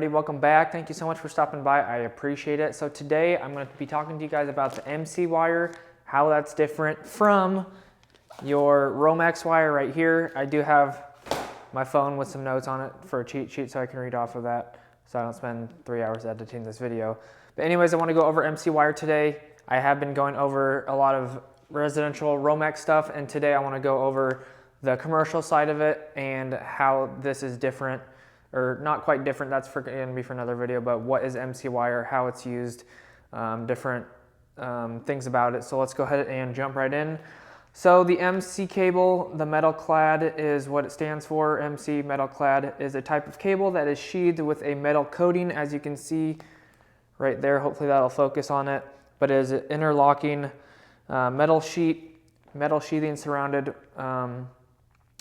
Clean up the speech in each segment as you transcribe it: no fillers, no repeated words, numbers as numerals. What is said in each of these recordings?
everybody, welcome back. Thank you so much for stopping by. I appreciate it. So today I'm going to be talking to you guys about the MC wire, how that's different from your Romex wire right here. I do have my phone with some notes on it for a cheat sheet so I can read off of that so I don't spend 3 hours editing this video. But anyways, I want to go over MC wire today. I have been going over a lot of residential Romex stuff, and today I want to go over the commercial side of it and how this is different, or not quite different, that's going to be for another video, but what is MC wire, how it's used, different things about it. So let's go ahead and jump right in. So the MC cable, the metal clad is what it stands for. MC metal clad is a type of cable that is sheathed with a metal coating, as you can see right there. Hopefully that'll focus on it, but it is an interlocking metal sheathing surrounded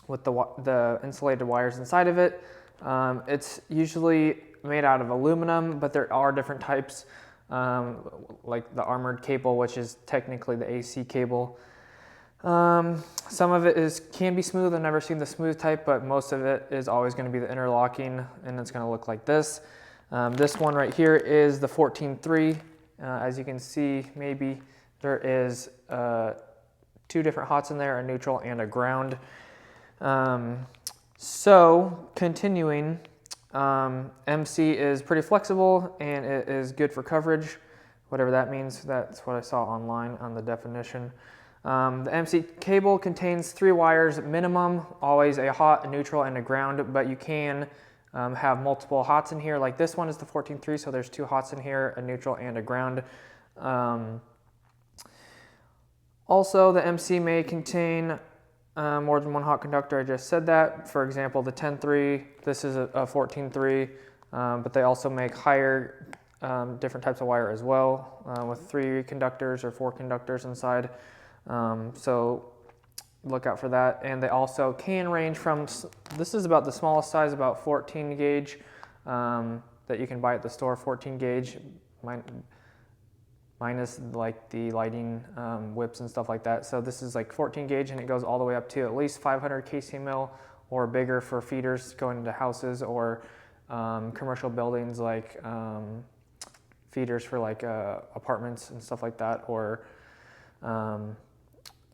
with the insulated wires inside of it. It's usually made out of aluminum, but there are different types, like the armored cable, which is technically the AC cable. Some of it can be smooth. I've never seen the smooth type, but most of it is always going to be the interlocking, and it's going to look like this. This one right here is the 14-3. As you can see, maybe there is 2 different hots in there, a neutral and a ground. So continuing, MC is pretty flexible and it is good for coverage, whatever that means. That's what I saw online on the definition. The MC cable contains 3 wires minimum, always a hot, a neutral, and a ground, but you can have multiple hots in here. Like this one is the 14-3, so there's 2 hots in here, a neutral and a ground. Also, the MC may contain more than one hot conductor. I just said that. For example, the 10-3, this is a 14-3, but they also make higher different types of wire as well, with 3 conductors or 4 conductors inside. So look out for that. And they also can range from, this is about the smallest size, about 14 gauge that you can buy at the store, 14 gauge, minus like the lighting whips and stuff like that. So this is like 14 gauge, and it goes all the way up to at least 500 kc mil or bigger for feeders going into houses or commercial buildings, like feeders for like apartments and stuff like that, or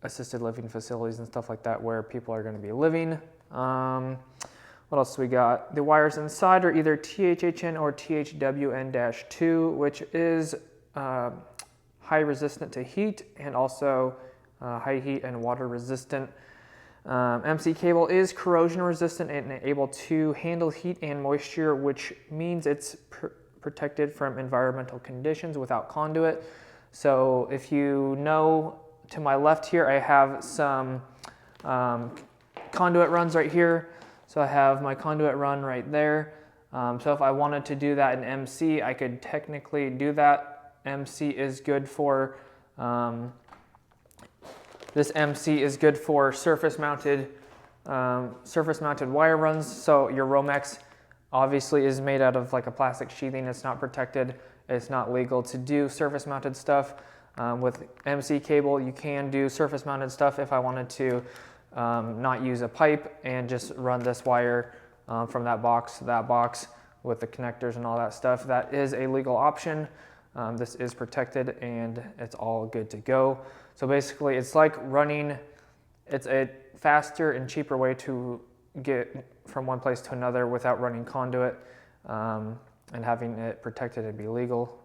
assisted living facilities and stuff like that where people are going to be living. What else we got? The wires inside are either THHN or THWN-2, which is high resistant to heat and also high heat and water resistant. MC cable is corrosion resistant and able to handle heat and moisture, which means it's protected from environmental conditions without conduit. So if you know, to my left here, I have some conduit runs right here. So I have my conduit run right there. So if I wanted to do that in MC, I could technically do that. MC is good for, this MC is good for surface mounted wire runs. So your Romex obviously is made out of like a plastic sheathing. It's not protected. It's not legal to do surface mounted stuff. With MC cable, you can do surface mounted stuff. If I wanted to not use a pipe and just run this wire from that box to that box with the connectors and all that stuff, that is a legal option. This is protected and it's all good to go. So basically it's like running, it's a faster and cheaper way to get from one place to another without running conduit and having it protected and be legal.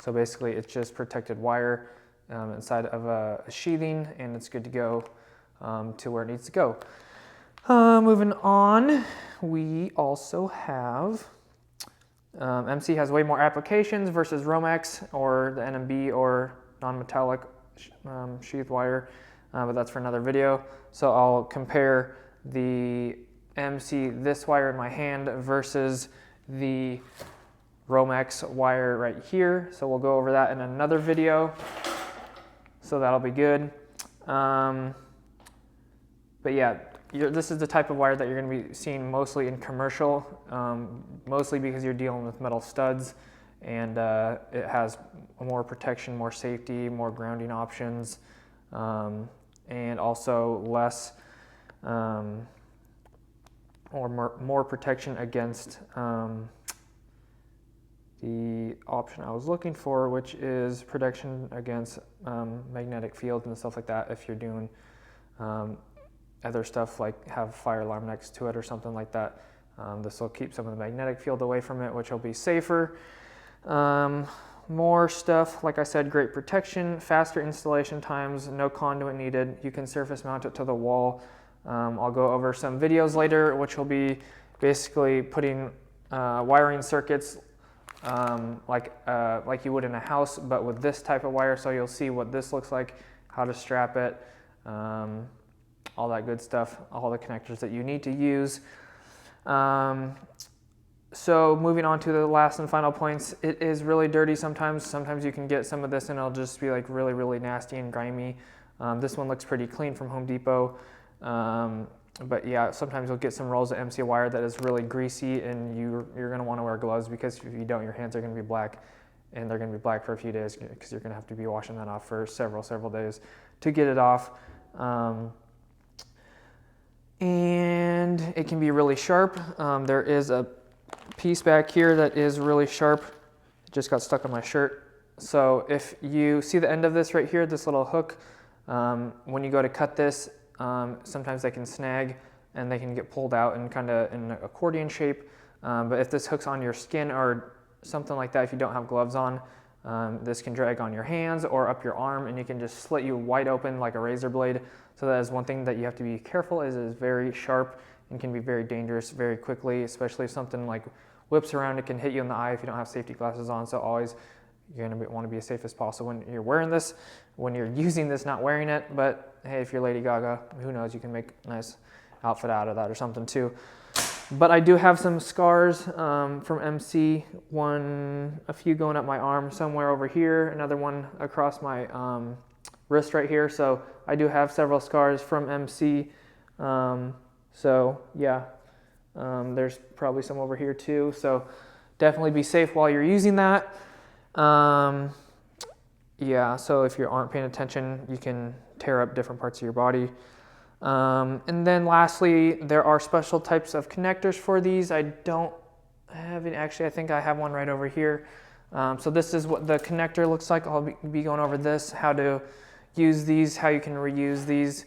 So basically it's just protected wire inside of a sheathing, and it's good to go to where it needs to go. Moving on, we also have MC has way more applications versus Romex or the NMB or non-metallic sheath wire, but that's for another video. So I'll compare the MC, this wire in my hand, versus the Romex wire right here. So we'll go over that in another video. So that'll be good. But yeah, this is the type of wire that you're going to be seeing mostly in commercial, mostly because you're dealing with metal studs, and it has more protection, more safety, more grounding options, and also less or more protection against the option I was looking for, which is protection against magnetic fields and stuff like that. If you're doing other stuff like have fire alarm next to it or something like that, this will keep some of the magnetic field away from it, which will be safer. More stuff, like I said, great protection, faster installation times, no conduit needed. You can surface mount it to the wall. I'll go over some videos later, which will be basically putting wiring circuits like you would in a house, but with this type of wire. So you'll see what this looks like, how to strap it, all that good stuff, all the connectors that you need to use. So moving on to the last and final points, it is really dirty sometimes. Sometimes you can get some of this and it'll just be like really, really nasty and grimy. This one looks pretty clean from Home Depot. But yeah, sometimes you'll get some rolls of MC wire that is really greasy, and you're gonna wanna wear gloves, because if you don't, your hands are gonna be black, and they're gonna be black for a few days, because you're gonna have to be washing that off for several days to get it off. And it can be really sharp. There is a piece back here that is really sharp. It just got stuck on my shirt. So if you see the end of this right here, this little hook, when you go to cut this, sometimes they can snag and they can get pulled out and kind of in an accordion shape. But if this hooks on your skin or something like that, if you don't have gloves on, this can drag on your hands or up your arm, and it can just slit you wide open like a razor blade. So that is one thing that you have to be careful, is it is very sharp and can be very dangerous very quickly, especially if something like whips around, it can hit you in the eye if you don't have safety glasses on. So always, you're gonna want to be as safe as possible when you're wearing this, when you're using this, not wearing it. But hey, if you're Lady Gaga, who knows, you can make a nice outfit out of that or something too. But I do have some scars from MC, a few going up my arm, somewhere over here, another one across my wrist right here. So I do have several scars from MC. So yeah, there's probably some over here too. So definitely be safe while you're using that. Yeah, so if you aren't paying attention, you can tear up different parts of your body. And then lastly, there are special types of connectors for these. I don't have it, actually, I think I have one right over here. So this is what the connector looks like. I'll be going over this, how to use these, how you can reuse these.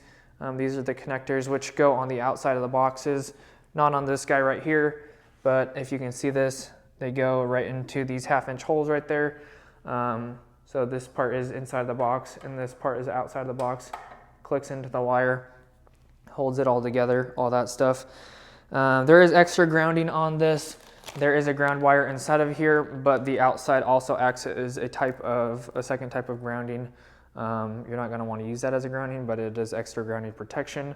These are the connectors which go on the outside of the boxes, not on this guy right here, but if you can see this, they go right into these 1/2-inch holes right there. So this part is inside the box and this part is outside the box, clicks into the wire, holds it all together, all that stuff. There is extra grounding on this. There is a ground wire inside of here, but the outside also acts as a second type of grounding. You're not going to want to use that as a grounding, but it is extra grounding protection.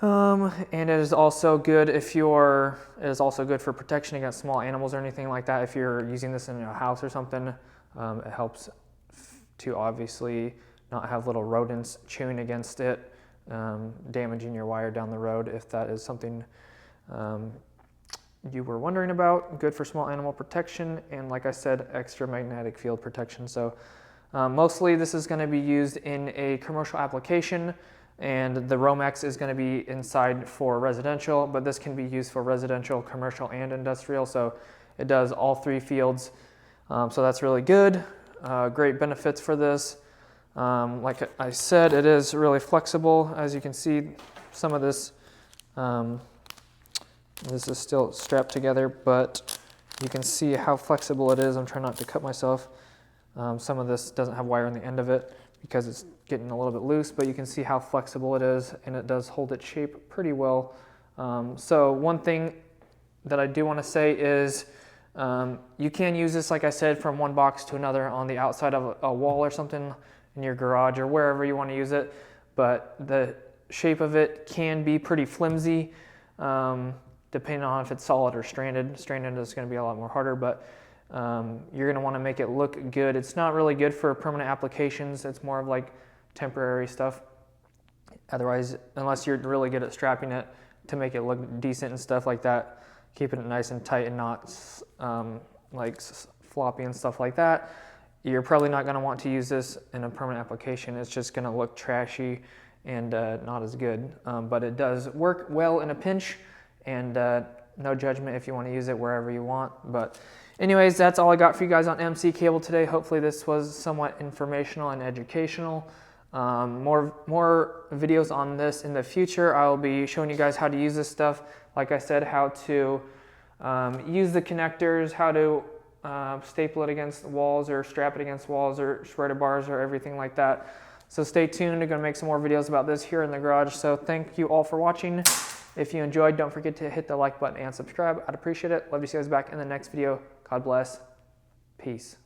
And it is also good for protection against small animals or anything like that. If you're using this in a house or something, it helps to obviously not have little rodents chewing against it, damaging your wire down the road, if that is something you were wondering about. Good for small animal protection, and like I said, extra magnetic field protection. So mostly this is going to be used in a commercial application, and the Romex is going to be inside for residential, but this can be used for residential, commercial, and industrial. So it does all three fields. So that's really good. Great benefits for this. Like I said, it is really flexible. As you can see, some of this, this is still strapped together, but you can see how flexible it is. I'm trying not to cut myself. Some of this doesn't have wire on the end of it because it's getting a little bit loose, but you can see how flexible it is, and it does hold its shape pretty well. So one thing that I do want to say is you can use this, like I said, from one box to another on the outside of a wall or something in your garage or wherever you want to use it, but the shape of it can be pretty flimsy, depending on if it's solid or stranded. Stranded is going to be a lot more harder, but you're going to want to make it look good. It's not really good for permanent applications. It's more of like temporary stuff. Otherwise, unless you're really good at strapping it to make it look decent and stuff like that, keeping it nice and tight and not like floppy and stuff like that, you're probably not going to want to use this in a permanent application. It's just going to look trashy and not as good. But it does work well in a pinch, and no judgment if you want to use it wherever you want. But anyways, that's all I got for you guys on MC cable today. Hopefully this was somewhat informational and educational. More videos on this in the future. I'll be showing you guys how to use this stuff. Like I said, how to use the connectors, how to staple it against walls or strap it against walls or spreader bars or everything like that. So stay tuned. We're going to make some more videos about this here in the garage. So thank you all for watching. If you enjoyed, don't forget to hit the like button and subscribe. I'd appreciate it. Love to see you guys back in the next video. God bless. Peace.